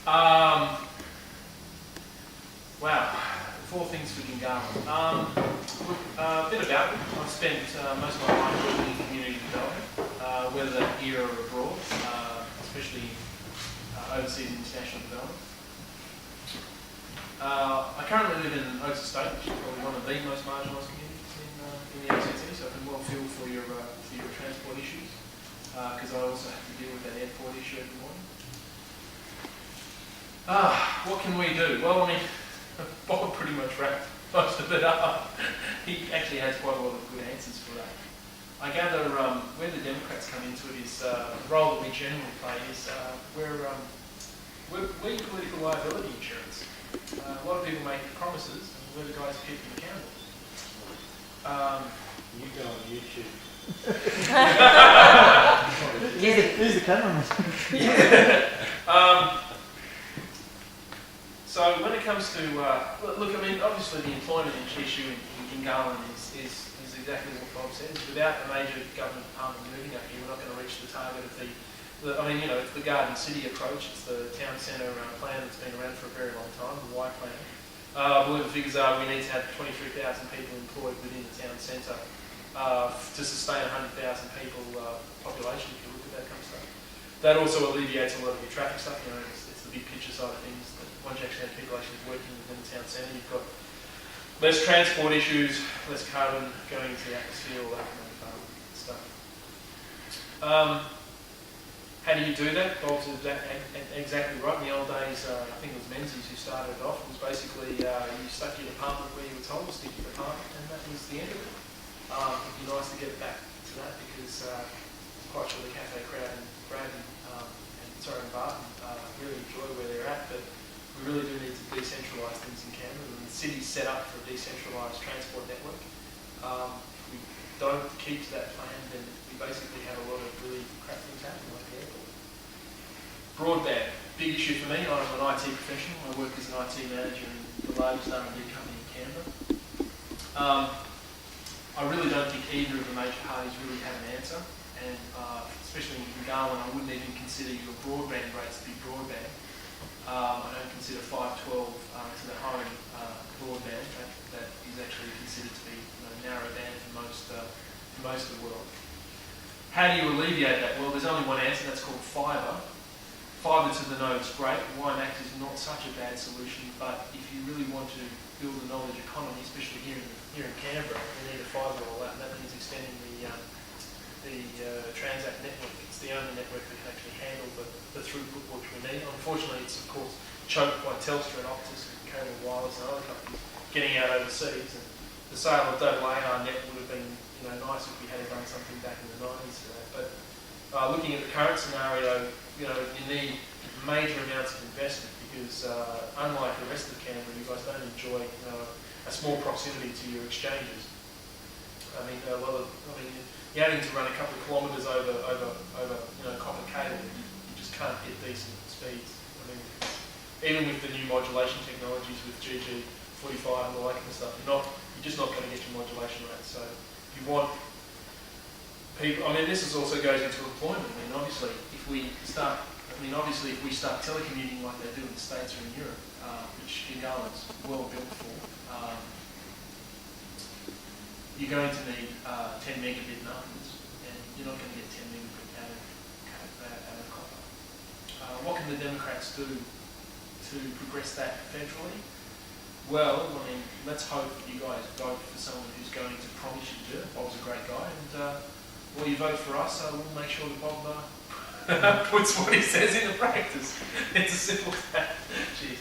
Wow, 4 things for Gungahlin. Look, a bit about it. I've spent most of my time working in community development, whether that here or abroad, especially overseas international development. I currently live in Oaks Estate, which is probably one of the most marginalised communities in the MTC, so I can well feel for your transport issues, because I also have to deal with that airport issue every morning. What can we do? Well, I mean, Bob pretty much wrapped most of it up. He actually has quite a lot of good answers for that. I gather where the Democrats come into it is the role that we generally play is we're political liability insurance. A lot of people make promises, and we're the guys who keep them accountable. You go on YouTube. He's the cameraman. So when it comes to, look, I mean, obviously the employment issue in Gungahlin is exactly what Bob says. Without a major government department moving up here, we're not going to reach the target of I mean, you know, it's the Garden City approach. It's the town centre plan that's been around for a very long time, the Y plan. I believe the figures are we need to have 23,000 people employed within the town centre to sustain 100,000 people population, if you look at that kind of stuff. That also alleviates a lot of your traffic stuff. You know, it's the big picture side of things. Once you actually have people actually working within the town centre, you've got less transport issues, less carbon going into the atmosphere, all that kind of stuff. How do you do that? Bob's exactly right. In the old days, I think it was Menzies who started it off. It was basically you stuck your department where you were told to stick your department, and that was the end of it. It'd be nice to get back to that because I'm quite sure the cafe crowd in Braddon and Barton really enjoy where they're at, but we really do need to decentralise things in Canberra, and the city's set up for a decentralised transport network. If we don't keep to that plan, then we basically have a lot of really crap things happening like the airport. Broadband, big issue for me. I'm an IT professional. I work as an IT manager in the largest R&D company in Canberra. I really don't think either of the major parties really have an answer, and especially in Gungahlin, I wouldn't even consider your broadband rates to be broadband. I don't consider 512 to the home broadband. That is actually considered to be narrow band for most of the world. How do you alleviate that? Well, there's only one answer. That's called fibre. Fibre to the node is great. WiMAX is not such a bad solution, but if you really want to build a knowledge economy, especially here in Canberra, you need a fibre all that, and that means extending the Transact network. It's the only network that can actually handle the throughput which we need. Unfortunately, it's of course choked by Telstra and Optus and Cable Wireless and other companies getting out overseas. And the sale of AAR net would have been nice if we had done something back in the 90s for that. But looking at the current scenario, you need major amounts of investment because unlike the rest of Canberra, you guys don't enjoy a small proximity to your exchanges. You're having to run a couple of kilometres over copper cable. You just can't get decent speeds. I mean, even with the new modulation technologies with GG45 and all that kind of stuff, you're just not going to get your modulation rates. So if you want people, this also goes into employment. Obviously if we start telecommuting like they do in the States or in Europe, which Gungahlin is well built for, you're going to need 10 megabit numbers, and you're not going to get 10 megabit out of copper. What can the Democrats do to progress that federally? Well, let's hope you guys vote for someone who's going to promise you to do it. Bob's a great guy, and or you vote for us, we'll make sure that Bob puts what he says into practice. It's as simple as that. Cheers.